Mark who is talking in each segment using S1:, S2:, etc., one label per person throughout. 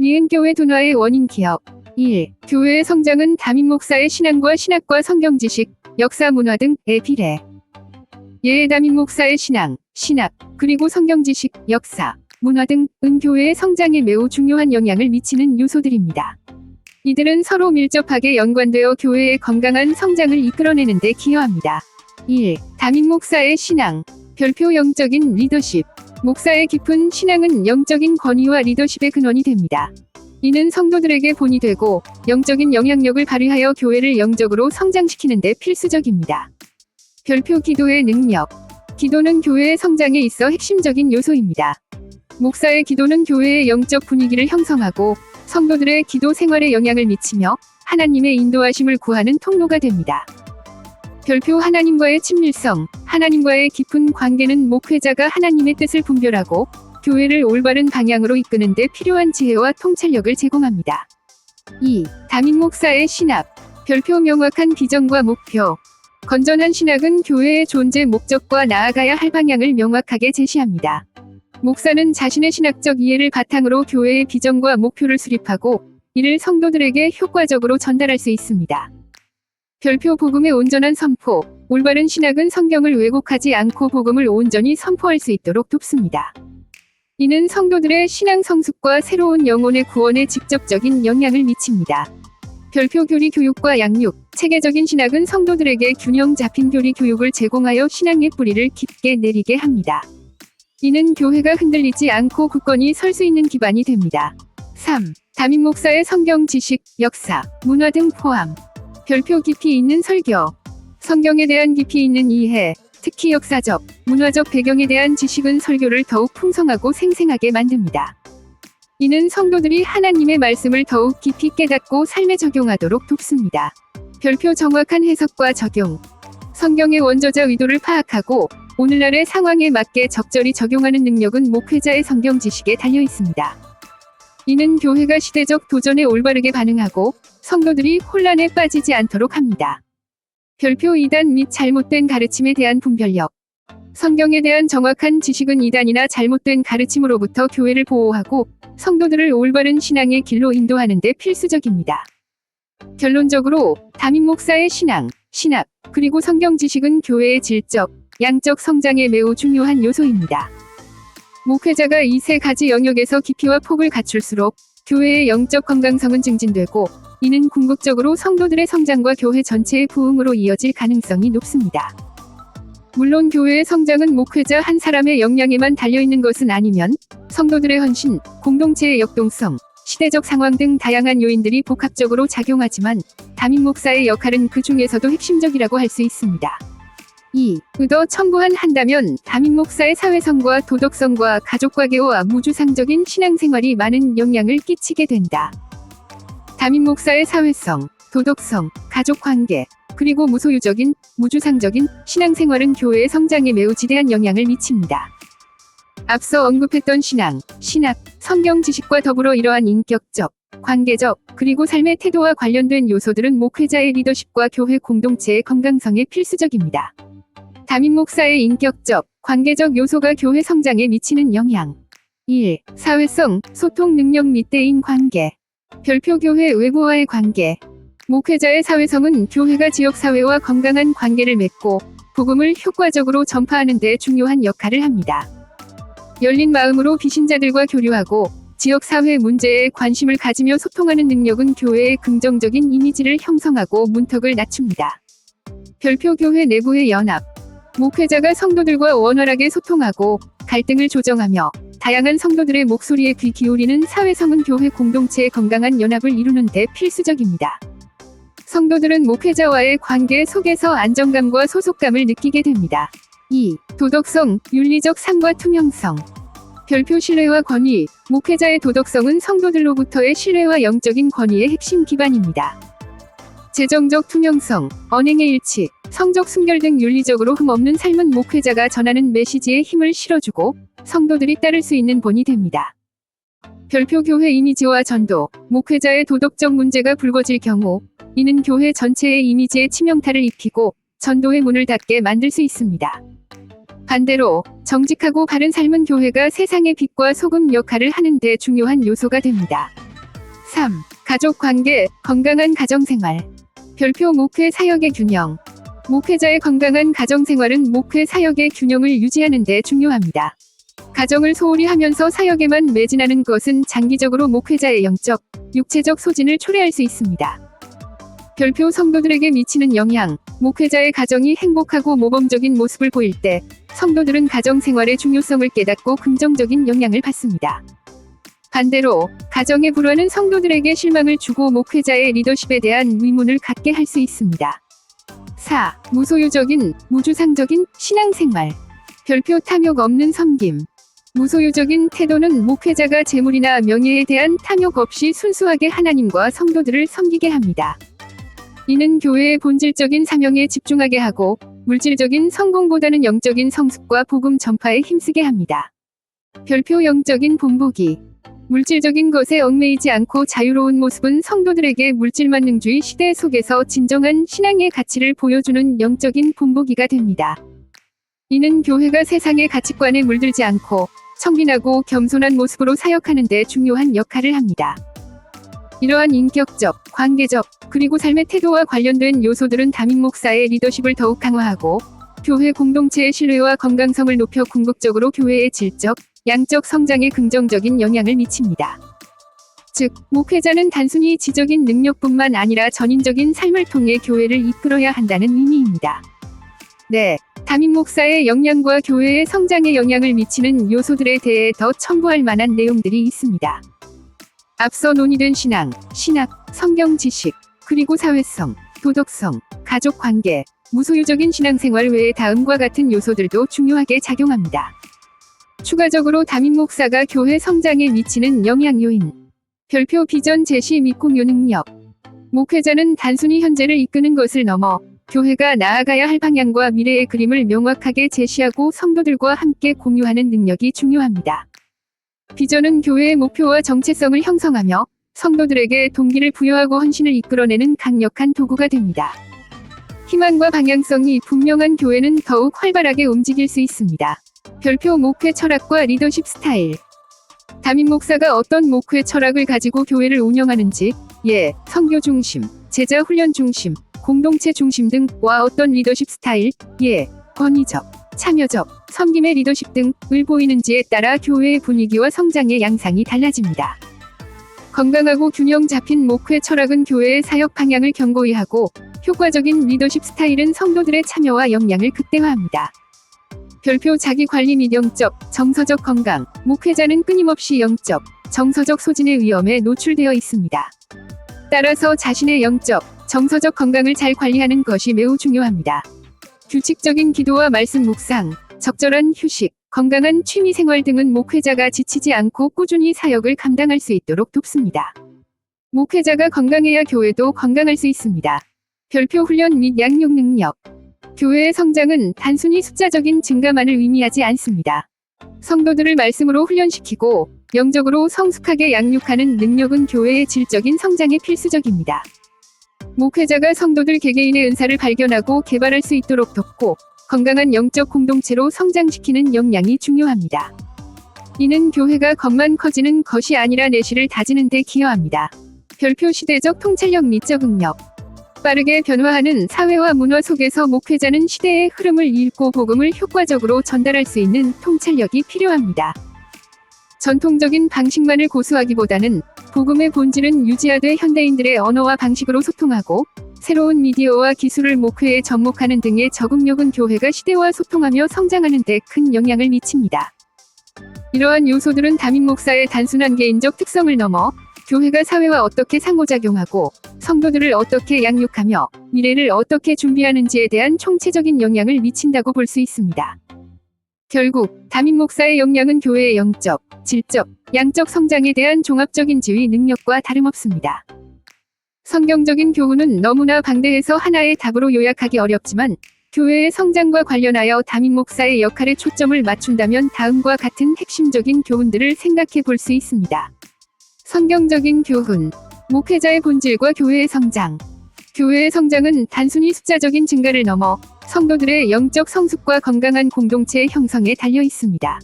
S1: 니은 교회 둔화의 원인 기억. 1. 교회의 성장은 담임 목사의 신앙과 신학과 성경 지식, 역사 문화 등에 비례. 예의 담임 목사의 신앙, 신학, 그리고 성경 지식, 역사, 문화 등은 교회의 성장에 매우 중요한 영향을 미치는 요소들입니다. 이들은 서로 밀접하게 연관되어 교회의 건강한 성장을 이끌어내는 데 기여합니다. 1. 담임 목사의 신앙. 별표 영적인 리더십. 목사의 깊은 신앙은 영적인 권위와 리더십의 근원이 됩니다. 이는 성도들에게 본이 되고 영적인 영향력을 발휘하여 교회를 영적으로 성장시키는 데 필수적입니다. 별표 기도의 능력. 기도는 교회의 성장에 있어 핵심적인 요소입니다. 목사의 기도는 교회의 영적 분위기를 형성하고 성도들의 기도 생활에 영향을 미치며 하나님의 인도하심을 구하는 통로가 됩니다. 별표 하나님과의 친밀성. 하나님과의 깊은 관계는 목회자가 하나님의 뜻을 분별하고 교회를 올바른 방향으로 이끄는 데 필요한 지혜와 통찰력을 제공합니다. 2. 담임 목사의 신학. 별표 명확한 비전과 목표. 건전한 신학은 교회의 존재 목적과 나아가야 할 방향을 명확하게 제시합니다. 목사는 자신의 신학적 이해를 바탕으로 교회의 비전과 목표를 수립하고 이를 성도들에게 효과적으로 전달할 수 있습니다. 별표 복음의 온전한 선포. 올바른 신학은 성경을 왜곡하지 않고 복음을 온전히 선포할 수 있도록 돕습니다. 이는 성도들의 신앙 성숙과 새로운 영혼의 구원에 직접적인 영향을 미칩니다. 별표 교리 교육과 양육. 체계적인 신학은 성도들에게 균형 잡힌 교리 교육을 제공하여 신앙의 뿌리를 깊게 내리게 합니다. 이는 교회가 흔들리지 않고 굳건히 설 수 있는 기반이 됩니다. 3. 담임 목사의 성경 지식, 역사, 문화 등 포함. 별표 깊이 있는 설교. 성경에 대한 깊이 있는 이해, 특히 역사적, 문화적 배경에 대한 지식은 설교를 더욱 풍성하고 생생하게 만듭니다. 이는 성도들이 하나님의 말씀을 더욱 깊이 깨닫고 삶에 적용하도록 돕습니다. 별표 정확한 해석과 적용. 성경의 원저자 의도를 파악하고 오늘날의 상황에 맞게 적절히 적용하는 능력은 목회자의 성경 지식에 달려 있습니다. 이는 교회가 시대적 도전에 올바르게 반응하고 성도들이 혼란에 빠지지 않도록 합니다. 별표 이단 및 잘못된 가르침에 대한 분별력. 성경에 대한 정확한 지식은 이단이나 잘못된 가르침으로부터 교회를 보호하고 성도들을 올바른 신앙의 길로 인도하는 데 필수적입니다. 결론적으로 담임 목사의 신앙, 신학, 그리고 성경 지식은 교회의 질적, 양적 성장에 매우 중요한 요소입니다. 목회자가 이 세 가지 영역에서 깊이와 폭을 갖출수록 교회의 영적 건강성은 증진되고 이는 궁극적으로 성도들의 성장과 교회 전체의 부흥으로 이어질 가능성이 높습니다. 물론 교회의 성장은 목회자 한 사람의 역량에만 달려있는 것은 아니면 성도들의 헌신, 공동체의 역동성, 시대적 상황 등 다양한 요인들이 복합적으로 작용하지만 담임 목사의 역할은 그 중에서도 핵심적이라고 할 수 있습니다. 2. 더 첨부한다면 담임 목사의 사회성과 도덕성과 가족관계와 무주상적인 신앙생활이 많은 영향을 끼치게 된다. 담임 목사의 사회성, 도덕성, 가족관계, 그리고 무소유적인, 무주상적인 신앙생활은 교회의 성장에 매우 지대한 영향을 미칩니다. 앞서 언급했던 신앙, 신학, 성경 지식과 더불어 이러한 인격적, 관계적, 그리고 삶의 태도와 관련된 요소들은 목회자의 리더십과 교회 공동체의 건강성에 필수적입니다. 담임 목사의 인격적, 관계적 요소가 교회 성장에 미치는 영향. 1. 사회성, 소통 능력 및 대인 관계. 별표 교회 외부와의 관계. 목회자의 사회성은 교회가 지역사회와 건강한 관계를 맺고 복음을 효과적으로 전파하는 데 중요한 역할을 합니다. 열린 마음으로 비신자들과 교류하고 지역사회 문제에 관심을 가지며 소통하는 능력은 교회의 긍정적인 이미지를 형성하고 문턱을 낮춥니다. 별표 교회 내부의 연합. 목회자가 성도들과 원활하게 소통하고 갈등을 조정하며 다양한 성도들의 목소리에 귀 기울이는 사회성은 교회 공동체의 건강한 연합을 이루는 데 필수적입니다. 성도들은 목회자와의 관계 속에서 안정감과 소속감을 느끼게 됩니다. 2. 도덕성, 윤리적 삶과 투명성. 별표 신뢰와 권위. 목회자의 도덕성은 성도들로부터의 신뢰와 영적인 권위의 핵심 기반입니다. 재정적 투명성, 언행의 일치, 성적 순결 등 윤리적으로 흠없는 삶은 목회자가 전하는 메시지에 힘을 실어주고 성도들이 따를 수 있는 본이 됩니다. 별표 교회 이미지와 전도. 목회자의 도덕적 문제가 불거질 경우 이는 교회 전체의 이미지에 치명타를 입히고 전도의 문을 닫게 만들 수 있습니다. 반대로 정직하고 바른 삶은 교회가 세상의 빛과 소금 역할을 하는 데 중요한 요소가 됩니다. 3. 가족 관계, 건강한 가정생활. 별표 목회 사역의 균형. 목회자의 건강한 가정생활은 목회 사역의 균형을 유지하는 데 중요합니다. 가정을 소홀히 하면서 사역에만 매진하는 것은 장기적으로 목회자의 영적, 육체적 소진을 초래할 수 있습니다. 별표 성도들에게 미치는 영향. 목회자의 가정이 행복하고 모범적인 모습을 보일 때 성도들은 가정생활의 중요성을 깨닫고 긍정적인 영향을 받습니다. 반대로 가정에 불화는 성도들에게 실망을 주고 목회자의 리더십에 대한 의문을 갖게 할 수 있습니다. 4. 무소유적인, 무주상적인 신앙생활. 별표 탐욕 없는 섬김. 무소유적인 태도는 목회자가 재물이나 명예에 대한 탐욕 없이 순수하게 하나님과 성도들을 섬기게 합니다. 이는 교회의 본질적인 사명에 집중하게 하고 물질적인 성공보다는 영적인 성숙과 복음 전파에 힘쓰게 합니다. 별표 영적인 본보기. 물질적인 것에 얽매이지 않고 자유로운 모습은 성도들에게 물질만능주의 시대 속에서 진정한 신앙의 가치를 보여주는 영적인 본보기가 됩니다. 이는 교회가 세상의 가치관에 물들지 않고 청빈하고 겸손한 모습으로 사역하는 데 중요한 역할을 합니다. 이러한 인격적, 관계적, 그리고 삶의 태도와 관련된 요소들은 담임 목사의 리더십을 더욱 강화하고 교회 공동체의 신뢰와 건강성을 높여 궁극적으로 교회의 질적, 양적 성장에 긍정적인 영향을 미칩니다. 즉, 목회자는 단순히 지적인 능력뿐만 아니라 전인적인 삶을 통해 교회를 이끌어야 한다는 의미입니다. 네, 담임 목사의 역량과 교회의 성장에 영향을 미치는 요소들에 대해 더 첨부할 만한 내용들이 있습니다. 앞서 논의된 신앙, 신학, 성경 지식, 그리고 사회성, 도덕성, 가족 관계, 무소유적인 신앙생활 외에 다음과 같은 요소들도 중요하게 작용합니다. 추가적으로 담임 목사가 교회 성장에 미치는 영향 요인. 별표 비전 제시 및 공유 능력. 목회자는 단순히 현재를 이끄는 것을 넘어 교회가 나아가야 할 방향과 미래의 그림을 명확하게 제시하고 성도들과 함께 공유하는 능력이 중요합니다. 비전은 교회의 목표와 정체성을 형성하며 성도들에게 동기를 부여하고 헌신을 이끌어내는 강력한 도구가 됩니다. 희망과 방향성이 분명한 교회는 더욱 활발하게 움직일 수 있습니다. 별표 목회 철학과 리더십 스타일. 담임 목사가 어떤 목회 철학을 가지고 교회를 운영하는지, 선교 중심, 제자 훈련 중심, 공동체 중심 등과 어떤 리더십 스타일, 권위적, 참여적, 섬김의 리더십 등을 보이는지에 따라 교회의 분위기와 성장의 양상이 달라집니다. 건강하고 균형 잡힌 목회 철학은 교회의 사역 방향을 견고히 하고 효과적인 리더십 스타일은 성도들의 참여와 역량을 극대화합니다. 별표 자기관리 및 영적, 정서적 건강. 목회자는 끊임없이 영적, 정서적 소진의 위험에 노출되어 있습니다. 따라서 자신의 영적, 정서적 건강을 잘 관리하는 것이 매우 중요합니다. 규칙적인 기도와 말씀 묵상, 적절한 휴식, 건강한 취미생활 등은 목회자가 지치지 않고 꾸준히 사역을 감당할 수 있도록 돕습니다. 목회자가 건강해야 교회도 건강할 수 있습니다. 별표 훈련 및 양육 능력. 교회의 성장은 단순히 숫자적인 증가만을 의미하지 않습니다. 성도들을 말씀으로 훈련시키고 영적으로 성숙하게 양육하는 능력은 교회의 질적인 성장에 필수적입니다. 목회자가 성도들 개개인의 은사를 발견하고 개발할 수 있도록 돕고 건강한 영적 공동체로 성장시키는 역량이 중요합니다. 이는 교회가 겉만 커지는 것이 아니라 내실을 다지는 데 기여합니다. 별표 시대적 통찰력 및 적응력. 빠르게 변화하는 사회와 문화 속에서 목회자는 시대의 흐름을 읽고 복음을 효과적으로 전달할 수 있는 통찰력이 필요합니다. 전통적인 방식만을 고수하기보다는 복음의 본질은 유지하되 현대인들의 언어와 방식으로 소통하고 새로운 미디어와 기술을 목회에 접목하는 등의 적응력은 교회가 시대와 소통하며 성장하는 데 큰 영향을 미칩니다. 이러한 요소들은 담임 목사의 단순한 개인적 특성을 넘어 교회가 사회와 어떻게 상호작용하고 성도들을 어떻게 양육하며 미래를 어떻게 준비하는지에 대한 총체적인 영향을 미친다고 볼 수 있습니다. 결국 담임 목사의 역량은 교회의 영적, 질적, 양적 성장에 대한 종합적인 지휘 능력과 다름없습니다. 성경적인 교훈은 너무나 방대해서 하나의 답으로 요약하기 어렵지만 교회의 성장과 관련하여 담임 목사의 역할에 초점을 맞춘다면 다음과 같은 핵심적인 교훈들을 생각해 볼 수 있습니다. 성경적인 교훈, 목회자의 본질과 교회의 성장. 교회의 성장은 단순히 숫자적인 증가를 넘어 성도들의 영적 성숙과 건강한 공동체의 형성에 달려 있습니다.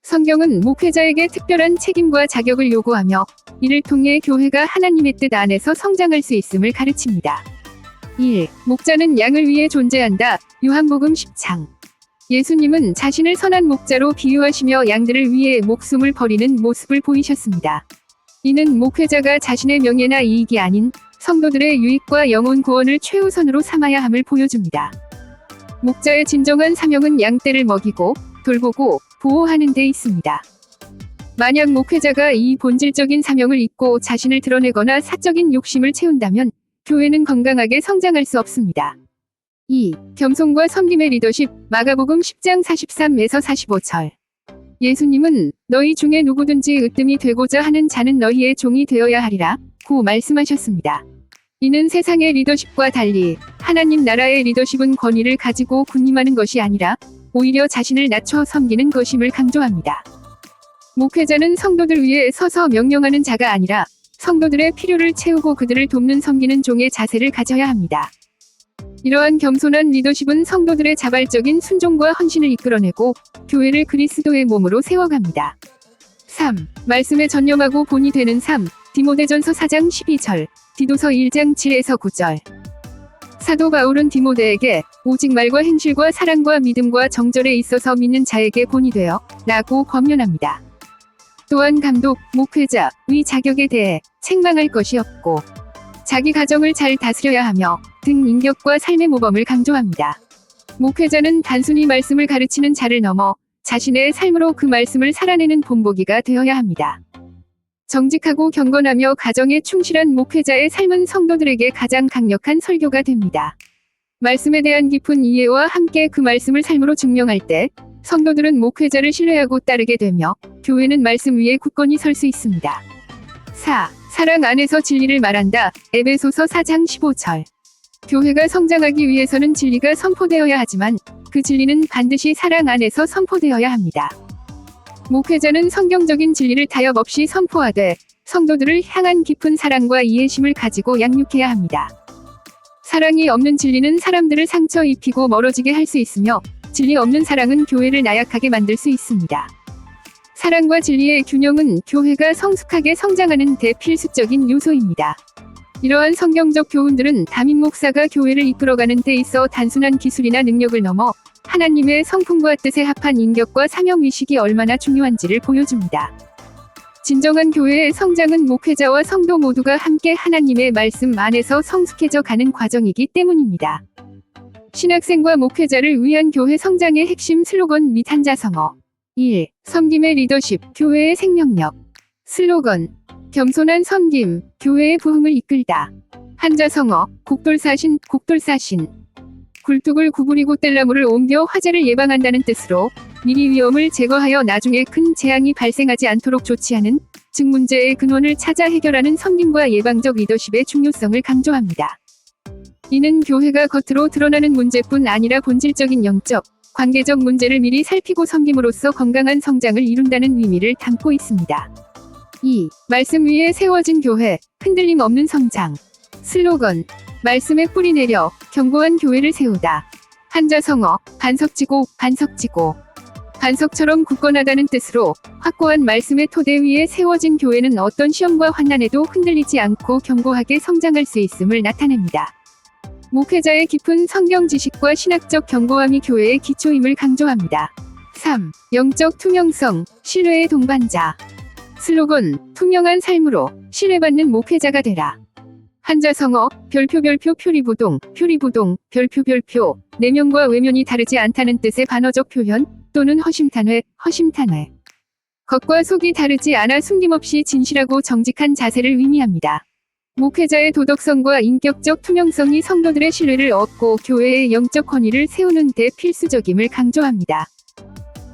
S1: 성경은 목회자에게 특별한 책임과 자격을 요구하며 이를 통해 교회가 하나님의 뜻 안에서 성장할 수 있음을 가르칩니다. 1. 목자는 양을 위해 존재한다. 요한복음 10장. 예수님은 자신을 선한 목자로 비유하시며 양들을 위해 목숨을 버리는 모습을 보이셨습니다. 이는 목회자가 자신의 명예나 이익이 아닌 성도들의 유익과 영혼 구원을 최우선으로 삼아야 함을 보여줍니다. 목자의 진정한 사명은 양떼를 먹이고 돌보고 보호하는 데 있습니다. 만약 목회자가 이 본질적인 사명을 잊고 자신을 드러내거나 사적인 욕심을 채운다면 교회는 건강하게 성장할 수 없습니다. 2. 겸손과 섬김의 리더십. 마가복음 10장 43에서 45절. 예수님은 너희 중에 누구든지 으뜸이 되고자 하는 자는 너희의 종이 되어야 하리라 고 말씀하셨습니다. 이는 세상의 리더십과 달리 하나님 나라의 리더십은 권위를 가지고 군림하는 것이 아니라 오히려 자신을 낮춰 섬기는 것임을 강조합니다. 목회자는 성도들 위에 서서 명령하는 자가 아니라 성도들의 필요를 채우고 그들을 돕는 섬기는 종의 자세를 가져야 합니다. 이러한 겸손한 리더십은 성도들의 자발적인 순종과 헌신을 이끌어내고 교회를 그리스도의 몸으로 세워갑니다. 3. 말씀에 전념하고 본이 되는 삶. 디모데전서 4장 12절, 디도서 1장 7에서 9절. 사도 바울은 디모데에게 오직 말과 행실과 사랑과 믿음과 정절에 있어서 믿는 자에게 본이 되어 라고 권면합니다. 또한 감독, 목회자, 의 자격에 대해 책망할 것이 없고 자기 가정을 잘 다스려야 하며 등 인격과 삶의 모범을 강조합니다. 목회자는 단순히 말씀을 가르치는 자를 넘어 자신의 삶으로 그 말씀을 살아내는 본보기가 되어야 합니다. 정직하고 경건하며 가정에 충실한 목회자의 삶은 성도들에게 가장 강력한 설교가 됩니다. 말씀에 대한 깊은 이해와 함께 그 말씀을 삶으로 증명할 때 성도들은 목회자를 신뢰하고 따르게 되며 교회는 말씀 위에 굳건히 설 수 있습니다. 4. 사랑 안에서 진리를 말한다. 에베소서 4장 15절. 교회가 성장하기 위해서는 진리가 선포되어야 하지만 그 진리는 반드시 사랑 안에서 선포되어야 합니다. 목회자는 성경적인 진리를 타협 없이 선포하되 성도들을 향한 깊은 사랑과 이해심을 가지고 양육해야 합니다. 사랑이 없는 진리는 사람들을 상처 입히고 멀어지게 할 수 있으며 진리 없는 사랑은 교회를 나약하게 만들 수 있습니다. 사랑과 진리의 균형은 교회가 성숙하게 성장하는 대필수적인 요소입니다. 이러한 성경적 교훈들은 담임 목사가 교회를 이끌어가는 데 있어 단순한 기술이나 능력을 넘어 하나님의 성품과 뜻에 합한 인격과 사명의식이 얼마나 중요한지를 보여줍니다. 진정한 교회의 성장은 목회자와 성도 모두가 함께 하나님의 말씀 안에서 성숙해져 가는 과정이기 때문입니다. 신학생과 목회자를 위한 교회 성장의 핵심 슬로건 및 한자성어. 1. 섬김의 리더십, 교회의 생명력. 슬로건. 겸손한 섬김, 교회의 부흥을 이끌다. 한자성어, 곡돌사신, 곡돌사신. 굴뚝을 구부리고 뗄나무를 옮겨 화재를 예방한다는 뜻으로 미리 위험을 제거하여 나중에 큰 재앙이 발생하지 않도록 조치하는, 즉 문제의 근원을 찾아 해결하는 섬김과 예방적 리더십의 중요성을 강조합니다. 이는 교회가 겉으로 드러나는 문제뿐 아니라 본질적인 영적, 관계적 문제를 미리 살피고 섬김으로써 건강한 성장을 이룬다는 의미를 담고 있습니다. 2. 말씀 위에 세워진 교회, 흔들림 없는 성장. 슬로건. 말씀에 뿌리 내려 견고한 교회를 세우다. 한자성어, 반석지고, 반석지고. 반석처럼 굳건하다는 뜻으로 확고한 말씀의 토대 위에 세워진 교회는 어떤 시험과 환난에도 흔들리지 않고 견고하게 성장할 수 있음을 나타냅니다. 목회자의 깊은 성경 지식과 신학적 견고함이 교회의 기초임을 강조합니다. 3. 영적 투명성, 신뢰의 동반자. 슬로건, 투명한 삶으로 신뢰받는 목회자가 되라. 한자성어, 별표 표리부동, 별표, 내면과 외면이 다르지 않다는 뜻의 반어적 표현, 또는 허심탄회. 겉과 속이 다르지 않아 숨김없이 진실하고 정직한 자세를 의미합니다. 목회자의 도덕성과 인격적 투명성이 성도들의 신뢰를 얻고 교회의 영적 권위를 세우는 데 필수적임을 강조합니다.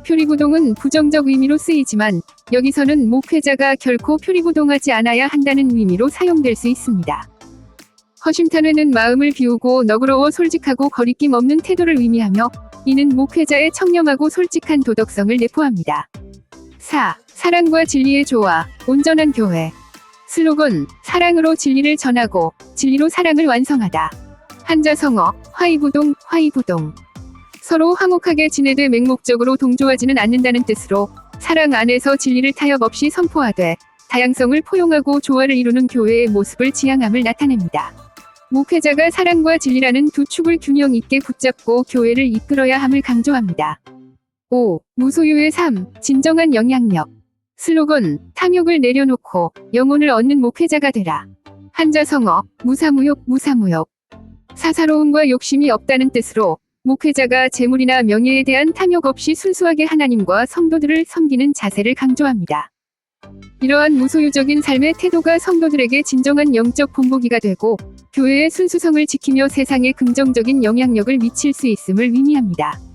S1: 표리부동은 부정적 의미로 쓰이지만 여기서는 목회자가 결코 표리부동하지 않아야 한다는 의미로 사용될 수 있습니다. 허심탄회는 마음을 비우고 너그러워 솔직하고 거리낌 없는 태도를 의미하며 이는 목회자의 청렴하고 솔직한 도덕성을 내포합니다. 4. 사랑과 진리의 조화, 온전한 교회. 슬로건, 사랑으로 진리를 전하고 진리로 사랑을 완성하다. 한자성어, 화이부동. 서로 화목하게 지내되 맹목적으로 동조하지는 않는다는 뜻으로 사랑 안에서 진리를 타협 없이 선포하되 다양성을 포용하고 조화를 이루는 교회의 모습을 지향함을 나타냅니다. 목회자가 사랑과 진리라는 두 축을 균형 있게 붙잡고 교회를 이끌어야 함을 강조합니다. 5. 무소유의 삶, 진정한 영향력. 슬로건, 탐욕을 내려놓고 영혼을 얻는 목회자가 되라. 한자성어, 무사무욕, 무사무욕. 사사로움과 욕심이 없다는 뜻으로 목회자가 재물이나 명예에 대한 탐욕 없이 순수하게 하나님과 성도들을 섬기는 자세를 강조합니다. 이러한 무소유적인 삶의 태도가 성도들에게 진정한 영적 본보기가 되고 교회의 순수성을 지키며 세상에 긍정적인 영향력을 미칠 수 있음을 의미합니다.